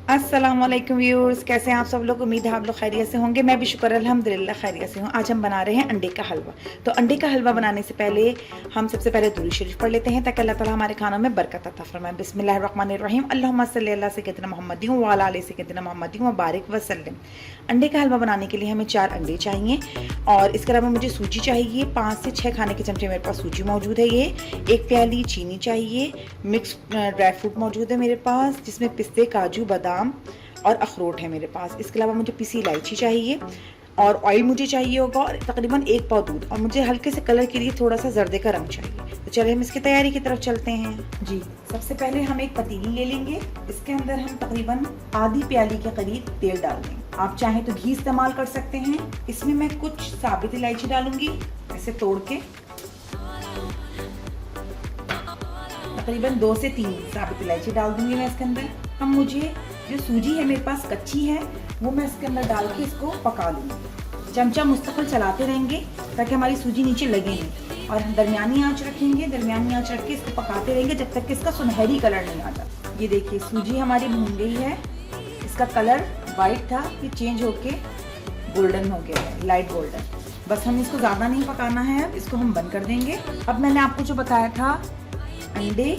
अस्सलाम वालेकुम व्यूअर्स, कैसे हैं आप सब लोग। उम्मीद है आप लोग खैरियत से होंगे। मैं भी शुक्र अल्हम्दुलिल्लाह खैरियत से हूँ। आज हम बना रहे हैं अंडे का हलवा। तो अंडे का हलवा बनाने से पहले हम सबसे पहले दुरूद शरीफ पढ़ लेते हैं ताकि अल्लाह ताला हमारे खानों में बरकत अता फरमाए। बिस्मिल्लाहिर्रहमानिर्रहीम। अल्लाहुम्मा सल्ली अला सय्यदिना मुहम्मदिन व अला आलि सय्यदिना मुहम्मदिन व बारिक वसल्लम। अंडे का हलवा बनाने के लिए हमें 4 अंडे चाहिए और इसके अलावा मुझे सूजी चाहिए। 5 से 6 खाने के चमचे मेरे पास सूजी मौजूद है। ये 1 प्याली चीनी चाहिए। मिक्स ड्राई फ्रूट मौजूद है मेरे पास, जिसमें पिस्ते, काजू, बादाम और अखरोट है मेरे पास। इसके अलावा मुझे पिसी इलायची चाहिए और ऑयल मुझे चाहिए होगा और तकरीबन 1 पाव दूध, और मुझे हल्के से कलर के लिए थोड़ा सा जर्दे का रंग चाहिए। तो चलिए हम इसकी तैयारी की तरफ चलते हैं। जी, सबसे पहले हम एक पतीली ले लेंगे। इसके अंदर हम तकरीबन आधी प्याली के करीब तेल डाल देंगे। आप चाहें तो घी इस्तेमाल कर सकते हैं। इसमें मैं कुछ साबित इलायची डालूंगी, ऐसे तोड़ के तकरीबन 2 से 3 साबित इलायची डाल दूंगी मैं इसके अंदर। अब मुझे जो सूजी है मेरे पास कच्ची है, वो मैं इसके अंदर डाल के इसको पका लूँगी। चमचा मुस्तकिल चलाते रहेंगे ताकि हमारी सूजी नीचे लगे नहीं, और दरमियानी आंच रखेंगे। दरमियानी आंच रख के इसको पकाते रहेंगे जब तक कि इसका सुनहरी कलर नहीं आ जाता। ये देखिए सूजी हमारी भून गई है। इसका कलर वाइट था, ये चेंज होके गोल्डन हो गया है, लाइट गोल्डन। बस हम इसको ज़्यादा नहीं पकाना है, अब इसको हम बंद कर देंगे। अब मैंने आपको जो बताया था, अंडे,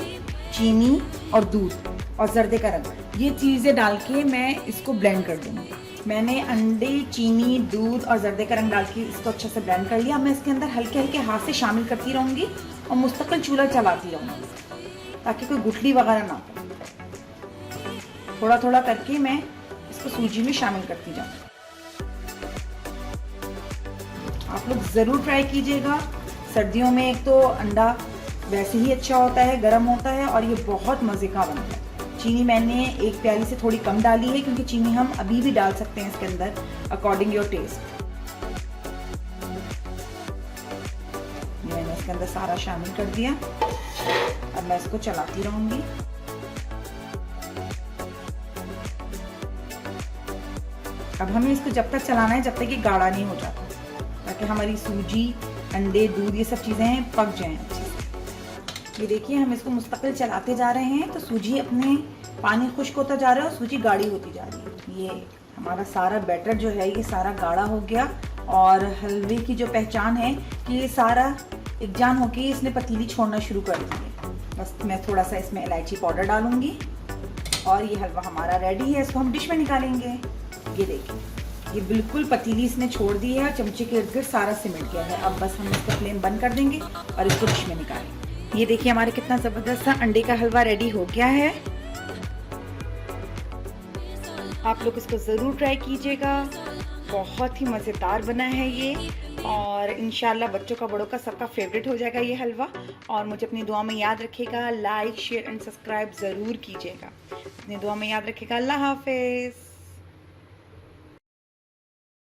चीनी और दूध और जर्दे का रंग, ये चीज़ें डाल के मैं इसको ब्लेंड कर दूँगी। मैंने अंडे, चीनी, दूध और जर्दे का रंग डाल के इसको अच्छे से ब्लेंड कर लिया। मैं इसके अंदर हल्के हल्के हाथ से शामिल करती रहूँगी और मुस्तकिल चूल्हा चलाती रहूँगी ताकि कोई गुठली वगैरह ना पड़े। थोड़ा थोड़ा करके मैं इसको सूजी में शामिल करती जाऊँ। आप लोग ज़रूर ट्राई कीजिएगा। सर्दियों में एक तो अंडा वैसे ही अच्छा होता है, गर्म होता है, और ये बहुत मज़े का बनता है। चीनी मैंने 1 प्याली से थोड़ी कम डाली है क्योंकि चीनी हम अभी भी डाल सकते हैं इसके अंदर अकॉर्डिंग योर टेस्ट। मैंने इसके अंदर सारा शामिल कर दिया। अब मैं इसको चलाती रहूंगी। अब हमें इसको जब तक चलाना है जब तक ये गाढ़ा नहीं हो जाता, ताकि हमारी सूजी, अंडे, दूध ये सब चीज़ें पक जाएं अच्छे से। ये देखिए हम इसको मुस्तकिल चलाते जा रहे हैं तो सूजी अपने पानी खुश्क होता जा रहा है और सूजी गाढ़ी होती जा रही है। ये हमारा सारा बैटर जो है ये सारा गाढ़ा हो गया, और हलवे की जो पहचान है कि ये सारा एकजान होके इसने पतीली छोड़ना शुरू कर दी है। बस मैं थोड़ा सा इसमें इलायची पाउडर डालूंगी और ये हलवा हमारा रेडी है। इसको हम डिश में निकालेंगे। ये देखिए ये बिल्कुल पतीली इसने छोड़ दी है, चमचे के इर्द गिर्द सारा सिमट गया है। अब बस हम इसका फ्लेम बंद कर देंगे और इसको डिश में निकालेंगे। ये देखिए हमारे कितना ज़बरदस्त सा अंडे का हलवा रेडी हो गया है। आप लोग इसको ज़रूर ट्राई कीजिएगा, बहुत ही मज़ेदार बना है ये, और इंशाल्लाह बच्चों का, बड़ों का, सबका फेवरेट हो जाएगा ये हलवा। और मुझे अपनी दुआ में याद रखिएगा, लाइक, शेयर एंड सब्सक्राइब ज़रूर कीजिएगा। अपनी दुआ में याद रखिएगा। अल्लाह हाफिज़।